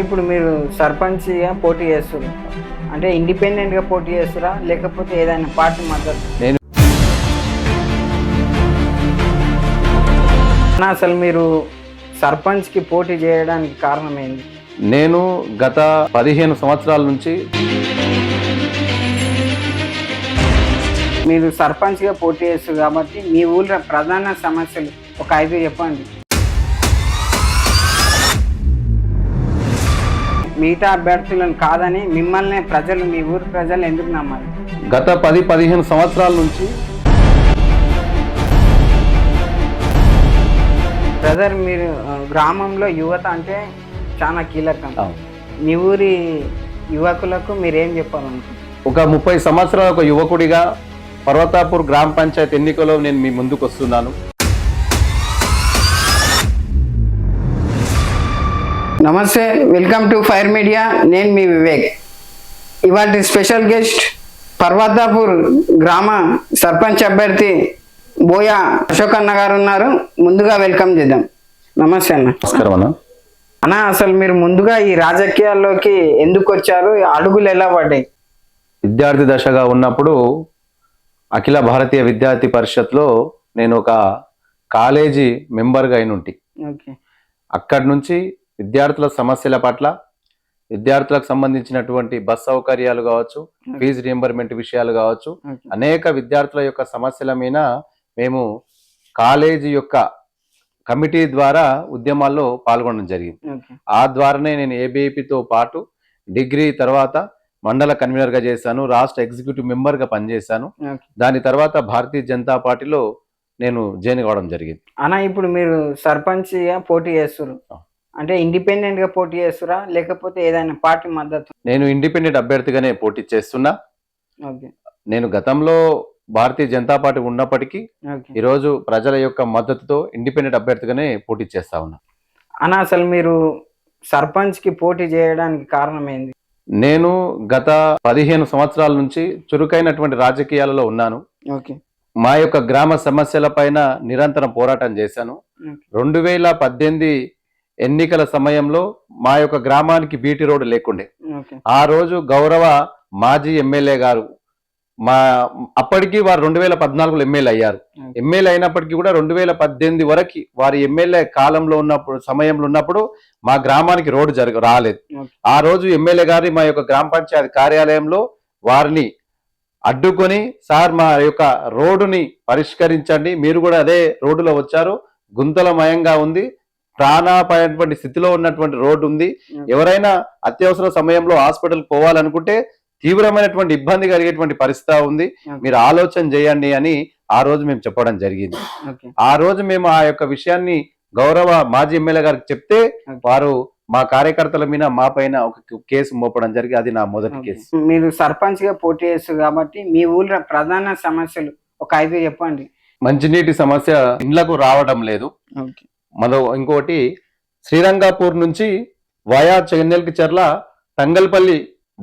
ఇప్పుడు మీరు సర్పంచ్గా పోటీ చేస్తున్నారు అంటే ఇండిపెండెంట్గా పోటీ చేస్తారా లేకపోతే ఏదైనా పార్టీ మద్దతు? నేను అసలు మీరు సర్పంచ్కి పోటీ చేయడానికి కారణం ఏంటి? నేను గత 15 సంవత్సరాల నుంచి మీరు సర్పంచ్గా పోటీ చేస్తారు కాబట్టి మీ ఊళ్ళో ప్రధాన సమస్యలు ఒక 5 చెప్పండి. మిగతా అభ్యర్థులను కాదని మిమ్మల్ని ప్రజలు, మీ ఊరు ప్రజలు ఎందుకు నమ్మాలి? గత 10-15 సంవత్సరాల నుంచి బ్రదర్, మీరు గ్రామంలో యువత అంటే చాలా కీలకం. మీ ఊరి యువకులకు మీరేం చెప్పాలనుకుంటున్నారు? ఒక 30 సంవత్సరాల ఒక యువకుడిగా పర్వతాపూర్ గ్రామ పంచాయతీ ఎన్నికలో నేను మీ ముందుకు వస్తున్నాను. నమస్తే, వెల్కమ్ టు ఫైర్ మీడియా. నేను మీ వివేక్. ఇవాళ స్పెషల్ గెస్ట్ పర్వతాపూర్ గ్రామ సర్పంచ్ అభ్యర్థి బోయా అశోక్ అన్న గారు ఉన్నారు. ముందుగా వెల్కమ్ చేద్దాం. నమస్తే అన్న. నమస్కారం అన్న. అన్న, అసలు మీరు ముందుగా ఈ రాజకీయాల్లోకి ఎందుకు వచ్చారు? అడుగులు ఎలా పడ్డాయి? విద్యార్థి దశగా ఉన్నప్పుడు అఖిల భారతీయ విద్యార్థి పరిషత్లో నేను ఒక కాలేజీ మెంబర్గా అయినుంటి. ఓకే. అక్కడి నుంచి విద్యార్థుల సమస్యల పట్ల, విద్యార్థులకు సంబంధించినటువంటి బస్ సౌకర్యాలు కావచ్చు, ఫీజు రియంబర్మెంట్ విషయాలు కావచ్చు, అనేక విద్యార్థుల యొక్క సమస్యల మీద మేము కాలేజీ యొక్క కమిటీ ద్వారా ఉద్యమాల్లో పాల్గొనడం జరిగింది. ఆ ద్వారానే నేను ఏబీఐపితో పాటు డిగ్రీ తర్వాత మండల కన్వీనర్గా చేశాను, రాష్ట్ర ఎగ్జిక్యూటివ్ మెంబర్గా పనిచేశాను. దాని తర్వాత భారతీయ జనతా పార్టీలో నేను జాయిన్ కావడం జరిగింది. అన్న, ఇప్పుడు మీరు సర్పంచ్గా పోటీ చేస్తారు అంటే ఇండిపెండెంట్గా పోటీ చేస్తారా లేకపోతే ఏదైనా పార్టీ మద్దతు? నేను ఇండిపెండెంట్ అభ్యర్థిగానే పోటీ చేస్తున్నా. నేను గతంలో భారతీయ జనతా పార్టీ ఉన్నప్పటికీ ఈరోజు ప్రజల యొక్క మద్దతుతో ఇండిపెండెంట్ అభ్యర్థిగానే పోటీ చేస్తా ఉన్నా. అన్న, అసలు మీరు సర్పంచ్కి పోటీ చేయడానికి కారణం ఏంది? నేను గత 15 సంవత్సరాల నుంచి చురుకైనటువంటి రాజకీయాలలో ఉన్నాను. మా యొక్క గ్రామ సమస్యల పైన నిరంతరం పోరాటం చేశాను. 2018 ఎన్నికల సమయంలో మా యొక్క గ్రామానికి బీటీ రోడ్డు లేకుండే. ఆ రోజు గౌరవ మాజీ ఎమ్మెల్యే గారు అప్పటికి వారు 2014లో ఎమ్మెల్యే అయ్యారు. ఎమ్మెల్యే అయినప్పటికీ కూడా 2018 వరకు వారి ఎమ్మెల్యే కాలంలో సమయంలో ఉన్నప్పుడు మా గ్రామానికి రోడ్డు రాలేదు. ఆ రోజు ఎమ్మెల్యే గారి మా యొక్క గ్రామ పంచాయతీ కార్యాలయంలో వారిని అడ్డుకొని, సార్ మా యొక్క రోడ్డుని పరిష్కరించండి, మీరు కూడా అదే రోడ్డులో వచ్చారు, గుంతలమయంగా ఉంది, ప్రాణాపాయటువంటి స్థితిలో ఉన్నటువంటి రోడ్డు ఉంది, ఎవరైనా అత్యవసర సమయంలో హాస్పిటల్ పోవాలనుకుంటే తీవ్రమైనటువంటి ఇబ్బంది కలిగేటువంటి పరిస్థితి ఉంది, మీరు ఆలోచన చేయండి అని ఆ రోజు మేము చెప్పడం జరిగింది. ఆ రోజు మేము ఆ యొక్క విషయాన్ని గౌరవ మాజీ ఎమ్మెల్యే గారికి చెప్తే వారు మా కార్యకర్తల మీద మా పైన ఒక కేసు మోపడం జరిగి, అది నా మొదటి కేసు. మీరు సర్పంచ్ గా పోటీ చేస్తారు కాబట్టి మీ ఊళ్ళో ప్రధాన సమస్యలు ఒక 5 చెప్పండి. మంచినీటి సమస్య, ఇండ్లకు రావడం లేదు. ఇంకోటి శ్రీరంగపూర్ నుంచి వయా చెన్నెల్కి చెర్ల తంగల్పల్లి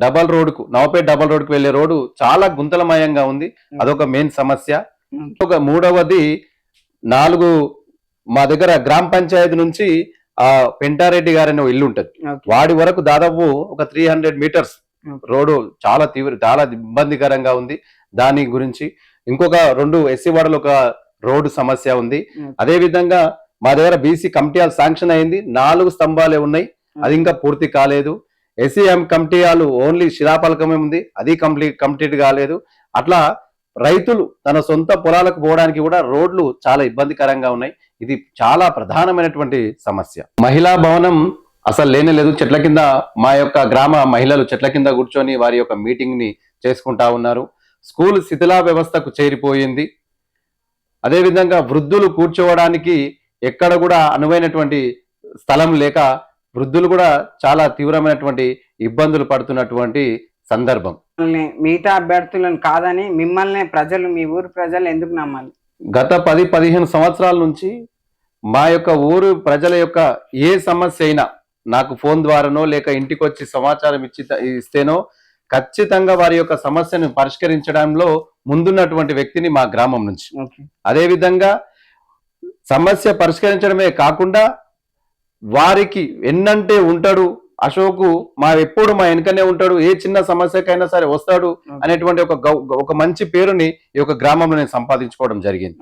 డబల్ రోడ్డుకు, నవపేట డబల్ రోడ్డుకు వెళ్లే రోడ్డు చాలా గుంతలమయంగా ఉంది, అదొక మెయిన్ సమస్య. ఒక మూడవది 4 మా దగ్గర గ్రామ పంచాయతీ నుంచి ఆ పెంటారెడ్డి గారనే ఇల్లు ఉంటది, వాడి వరకు దాదాపు ఒక 300 మీటర్స్ రోడ్డు చాలా ఇబ్బందికరంగా ఉంది. దాని గురించి ఇంకొక 2 ఎస్సీ వాడలు ఒక రోడ్డు సమస్య ఉంది. అదే విధంగా మా దగ్గర బీసీ కమిటీ హాల్ శాంక్షన్ అయింది, 4 స్తంభాలే ఉన్నాయి, అది ఇంకా పూర్తి కాలేదు. ఎస్సీఎం కమిటీ హాల్ ఓన్లీ శిలాపలకమే ఉంది, అది కంప్లీట్ కాలేదు. అట్లా రైతులు తన సొంత పొలాలకు పోవడానికి కూడా రోడ్లు చాలా ఇబ్బందికరంగా ఉన్నాయి. ఇది చాలా ప్రధానమైనటువంటి సమస్య. మహిళా భవనం అసలు లేనేలేదు. చెట్ల కింద మా యొక్క గ్రామ మహిళలు చెట్ల కింద కూర్చొని వారి యొక్క మీటింగ్ ని చేసుకుంటా ఉన్నారు. స్కూల్ శిథిలా వ్యవస్థకు చేరిపోయింది. అదేవిధంగా వృద్ధులు కూర్చోవడానికి ఎక్కడ కూడా అనువైనటువంటి స్థలం లేక వృద్ధులు కూడా చాలా తీవ్రమైనటువంటి ఇబ్బందులు పడుతున్నటువంటి సందర్భం. మిగతా అభ్యర్థులను కాదని మిమ్మల్ని ప్రజలు, మీ ఊరు ప్రజలు ఎందుకు నమ్మాలి? గత 10-15 సంవత్సరాల నుంచి మా యొక్క ఊరు ప్రజల యొక్క ఏ సమస్య అయినా నాకు ఫోన్ ద్వారానో లేక ఇంటికి వచ్చి సమాచారం ఇస్తేనో ఖచ్చితంగా వారి యొక్క సమస్యను పరిష్కరించడంలో ముందున్నటువంటి వ్యక్తిని మా గ్రామం నుంచి. అదే విధంగా సమస్య పరిష్కరించడమే కాకుండా వారికి ఎన్నంటే ఉంటాడు, అశోక్ ఎప్పుడు మా వెనుకనే ఉంటాడు, ఏ చిన్న సమస్యకైనా సరే వస్తాడు అనేటువంటి ఒక మంచి పేరుని ఈ యొక్క గ్రామంలో నేను సంపాదించుకోవడం జరిగింది.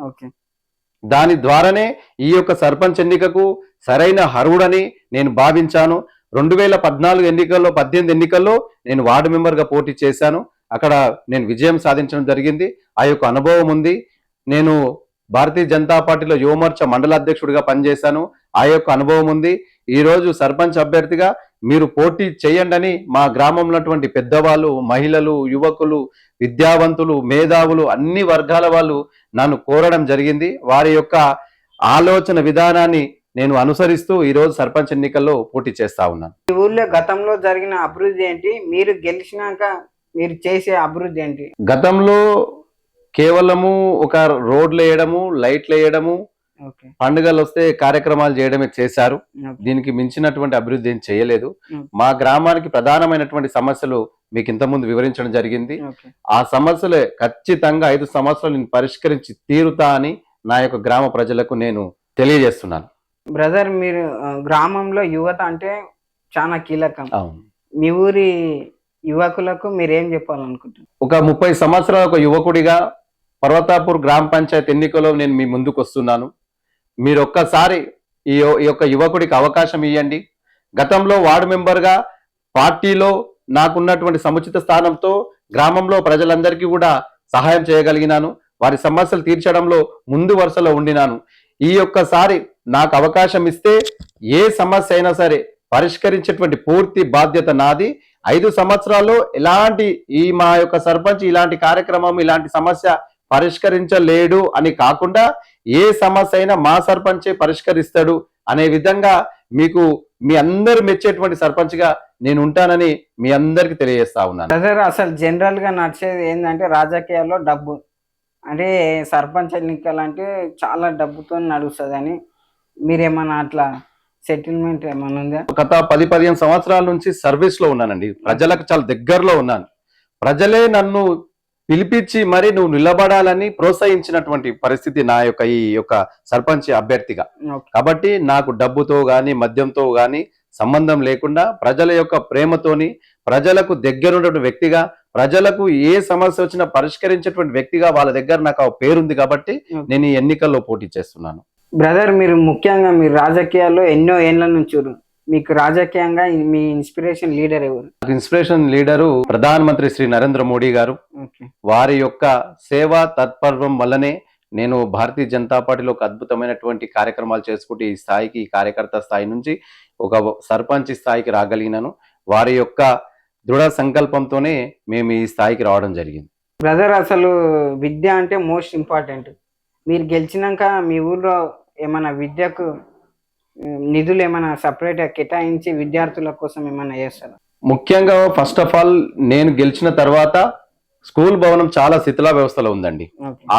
దాని ద్వారానే ఈ యొక్క సర్పంచ్ ఎన్నికకు సరైన అర్హుడని నేను భావించాను. 2014 ఎన్నికల్లో 18 ఎన్నికల్లో నేను వార్డు మెంబర్గా పోటీ చేశాను. అక్కడ నేను విజయం సాధించడం జరిగింది. ఆ యొక్క అనుభవం ఉంది. నేను భారతీయ జనతా పార్టీలో యువమోర్చా మండల అధ్యక్షుడిగా పనిచేశాను. ఆ యొక్క అనుభవం ఉంది. ఈ రోజు సర్పంచ్ అభ్యర్థిగా మీరు పోటీ చేయండి మా గ్రామంలో ఉన్నటువంటి పెద్దవాళ్ళు, మహిళలు, యువకులు, విద్యావంతులు, మేధావులు, అన్ని వర్గాల వాళ్ళు నన్ను కోరడం జరిగింది. వారి యొక్క ఆలోచన విధానాన్ని నేను అనుసరిస్తూ ఈ రోజు సర్పంచ్ ఎన్నికల్లో పోటీ చేస్తా ఉన్నాను. ఈ ఊర్లో గతంలో జరిగిన అభివృద్ధి ఏంటి, మీరు గెలిచినాక మీరు చేసే అభివృద్ధి ఏంటి? గతంలో కేవలము ఒక రోడ్లు వేయడము, లైట్లు వేయడము, పండుగలు వస్తే కార్యక్రమాలు చేయడమే చేశారు. దీనికి మించినటువంటి అభివృద్ధి ఏం చేయలేదు. మా గ్రామానికి ప్రధానమైనటువంటి సమస్యలు మీకు ఇంతకుముందు వివరించడం జరిగింది. ఆ సమస్యలే ఖచ్చితంగా 5 సంవత్సరాలు నేను పరిష్కరించి తీరుతా అని నా యొక్క గ్రామ ప్రజలకు నేను తెలియజేస్తున్నాను. బ్రదర్, మీరు గ్రామంలో యువత అంటే చాలా కీలకం. మీ ఊరి యువకులకు మీరేం చెప్పాలనుకుంటున్నారు? ఒక 30 సంవత్సరాల ఒక యువకుడిగా పర్వతాపూర్ గ్రామ పంచాయతీ ఎన్నికలో నేను మీ ముందుకు వస్తున్నాను. మీరు ఒక్కసారి ఈ యొక్క యువకుడికి అవకాశం ఇవ్వండి. గతంలో వార్డు మెంబర్గా పార్టీలో నాకున్నటువంటి సముచిత స్థానంతో గ్రామంలో ప్రజలందరికీ కూడా సహాయం చేయగలిగినాను. వారి సమస్యలు తీర్చడంలో ముందు వరుసలో ఉండినాను. ఈ ఒక్కసారి నాకు అవకాశం ఇస్తే ఏ సమస్య అయినా సరే పరిష్కరించేటువంటి పూర్తి బాధ్యత నాది. 5 సంవత్సరాల్లో ఎలాంటి మా యొక్క సర్పంచ్ ఇలాంటి కార్యక్రమం, ఇలాంటి సమస్య పరిష్కరించలేడు అని కాకుండా ఏ సమస్య అయినా మా సర్పంచే పరిష్కరిస్తాడు అనే విధంగా మీకు మీ అందరు మెచ్చేటువంటి సర్పంచ్ గా నేను ఉంటానని మీ అందరికి తెలియజేస్తా ఉన్నాను. అసలు జనరల్ గా నడిచేది ఏంటంటే రాజకీయాల్లో డబ్బు, అంటే సర్పంచ్ ఎన్నికలు అంటే చాలా డబ్బుతో నడుస్తుంది అని మీరేమన్నా అట్లా సెటిల్మెంట్ ఏమన్నా ఉందా? గత 10-15 సంవత్సరాల నుంచి సర్వీస్ లో ఉన్నానండి. ప్రజలకు చాలా దగ్గరలో ఉన్నాను. ప్రజలే నన్ను పిలిపించి మరి నువ్వు నిలబడాలని ప్రోత్సహించినటువంటి పరిస్థితి నా యొక్క ఈ యొక్క సర్పంచ్ అభ్యర్థిగా. కాబట్టి నాకు డబ్బుతో గాని మద్యంతో గాని సంబంధం లేకుండా ప్రజల యొక్క ప్రేమతోని, ప్రజలకు దగ్గరున్నటువంటి వ్యక్తిగా, ప్రజలకు ఏ సమస్య వచ్చినా పరిష్కరించేటువంటి వ్యక్తిగా వాళ్ళ దగ్గర నాకు పేరుంది. కాబట్టి నేను ఈ ఎన్నికల్లో పోటీ చేస్తున్నాను. బ్రదర్, మీరు ముఖ్యంగా మీరు రాజకీయాల్లో ఎన్నో ఏళ్ల నుంచి మీకు రాజకీయంగా మీ ఇన్స్పిరేషన్ లీడర్ ఎవరు? ఇన్స్పిరేషన్ లీడరు ప్రధానమంత్రి శ్రీ నరేంద్ర మోడీ గారు. వారి యొక్క సేవా తత్పర్వం వల్లనే నేను భారతీయ జనతా పార్టీలో ఒక అద్భుతమైనటువంటి కార్యక్రమాలు చేసుకుంటూ ఈ స్థాయికి, ఈ కార్యకర్త స్థాయి నుంచి ఒక సర్పంచ్ స్థాయికి రాగలిగినాను. వారి యొక్క దృఢ సంకల్పంతోనే మేము ఈ స్థాయికి రావడం జరిగింది. బ్రదర్, అసలు విద్య అంటే మోస్ట్ ఇంపార్టెంట్. మీరు గెలిచినాక మీ ఊర్లో ఏమైనా విద్యకు నిధులు ఏమైనా సపరేట్ కేటాయించి విద్యార్థుల కోసం ఏమైనా చేస్తారా? ముఖ్యంగా ఫస్ట్ ఆఫ్ ఆల్ నేను గెలిచిన తర్వాత స్కూల్ భవనం చాలా శిథిలా వ్యవస్థలో ఉందండి.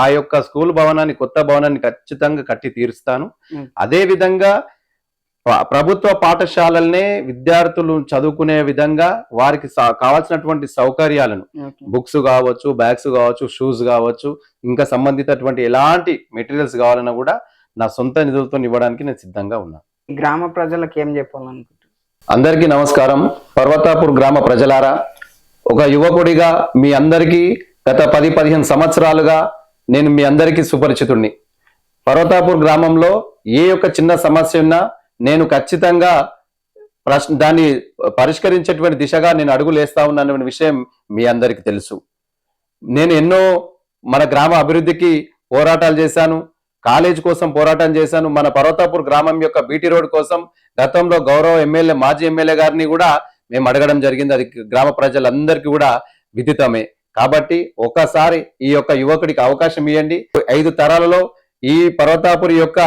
ఆ యొక్క స్కూల్ భవనాన్ని, కొత్త భవనాన్ని ఖచ్చితంగా కట్టి తీరుస్తాను. అదే విధంగా ప్రభుత్వ పాఠశాలల్నే విద్యార్థులు చదువుకునే విధంగా వారికి కావాల్సినటువంటి సౌకర్యాలను, బుక్స్ కావచ్చు, బ్యాగ్స్ కావచ్చు, షూస్ కావచ్చు, ఇంకా సంబంధితటువంటి ఎలాంటి మెటీరియల్స్ కావాలన్నా కూడా నా సొంత నిధులతో ఇవ్వడానికి నేను సిద్ధంగా ఉన్నాను. గ్రామ ప్రజలకు ఏం చెప్పాలనుకుంటున్నాను? అందరికీ నమస్కారం. పర్వతాపూర్ గ్రామ ప్రజలారా, ఒక యువకుడిగా మీ అందరికీ గత 10-15 సంవత్సరాలుగా నేను మీ అందరికీ సుపరిచితుడిని. పర్వతాపూర్ గ్రామంలో ఏ యొక్క చిన్న సమస్య ఉన్నా నేను ఖచ్చితంగా దాన్ని పరిష్కరించేటువంటి దిశగా నేను అడుగులేస్తా ఉన్నాను విషయం మీ అందరికీ తెలుసు. నేను ఎన్నో మన గ్రామ అభివృద్ధికి పోరాటాలు చేశాను. కాలేజ్ కోసం పోరాటం చేశాను. మన పర్వతాపూర్ గ్రామం యొక్క బీటీ రోడ్ కోసం గతంలో గౌరవ ఎమ్మెల్యే, మాజీ ఎమ్మెల్యే గారిని కూడా మేము అడగడం జరిగింది. అది గ్రామ ప్రజలందరికీ కూడా విదితమే. కాబట్టి ఒకసారి ఈ యొక్క యువకుడికి అవకాశం ఇవ్వండి. 5 తరాలలో ఈ పర్వతాపూర్ యొక్క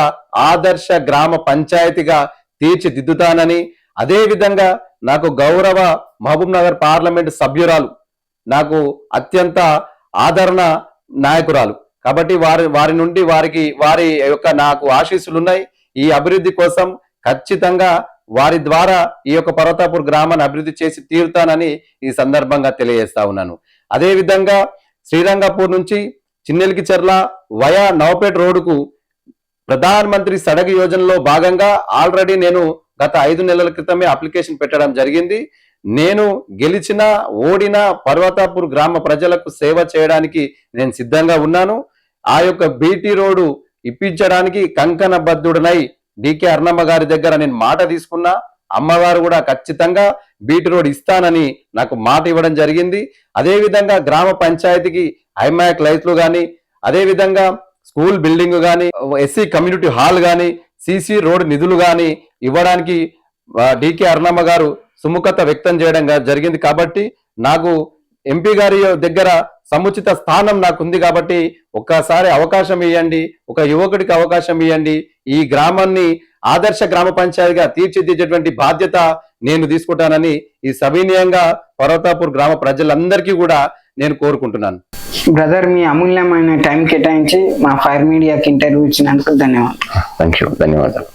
ఆదర్శ గ్రామ పంచాయతీగా తీర్చిదిద్దుతానని, అదే విధంగా నాకు గౌరవ మహబూబ్ నగర్ పార్లమెంట్ సభ్యురాలు, నాకు అత్యంత ఆదరణ నాయకురాలు. కాబట్టి వారి నుండి వారి యొక్క నాకు ఆశీస్సులు ఉన్నాయి. ఈ అభివృద్ధి కోసం ఖచ్చితంగా వారి ద్వారా ఈ యొక్క పర్వతాపూర్ గ్రామాన్ని అభివృద్ధి చేసి తీరుతానని ఈ సందర్భంగా తెలియజేస్తా ఉన్నాను. అదే విధంగా శ్రీరంగపూర్ నుంచి చిన్నెల్కిచెర్ల వయా నవపేట రోడ్డుకు ప్రధానమంత్రి సడక్ యోజనలో భాగంగా ఆల్రెడీ నేను గత 5 నెలల క్రితమే అప్లికేషన్ పెట్టడం జరిగింది. నేను గెలిచినా ఓడినా పర్వతాపూర్ గ్రామ ప్రజలకు సేవ చేయడానికి నేను సిద్ధంగా ఉన్నాను. ఆ యొక్క బీటీ రోడ్డు ఇప్పించడానికి కంకణబద్ధుడనై డికే అర్ణమ్మ గారి దగ్గర నేను మాట తీసుకున్నా. అమ్మగారు కూడా ఖచ్చితంగా బీటీ రోడ్ ఇస్తానని నాకు మాట ఇవ్వడం జరిగింది. అదే విధంగా గ్రామ పంచాయతీకి ఐమాక్ లైట్లు కానీ, అదే విధంగా స్కూల్ బిల్డింగ్ కానీ, ఎస్సీ కమ్యూనిటీ హాల్ కానీ, సిసి రోడ్ నిధులు కానీ ఇవ్వడానికి డికే అర్ణమ్మ గారు సుముఖత వ్యక్తం చేయడం జరిగింది. కాబట్టి నాకు ఎంపీ గారి దగ్గర సముచిత స్థానం నాకు ఉంది. కాబట్టి ఒక్కసారి అవకాశం ఇవ్వండి, ఒక యువకుడికి అవకాశం ఇవ్వండి. ఈ గ్రామాన్ని ఆదర్శ గ్రామ పంచాయతీగా తీర్చిదిద్దేటువంటి బాధ్యత నేను తీసుకుంటానని ఈ సవినయంగా పర్వతాపూర్ గ్రామ ప్రజలందరికీ కూడా నేను కోరుకుంటున్నాను. బ్రదర్, మీ అమూల్యమైన టైం కేటాయించి మా ఫైర్ మీడియాకి ఇంటర్వ్యూ ఇచ్చినందుకు ధన్యవాదాలు. ధన్యవాదాలు.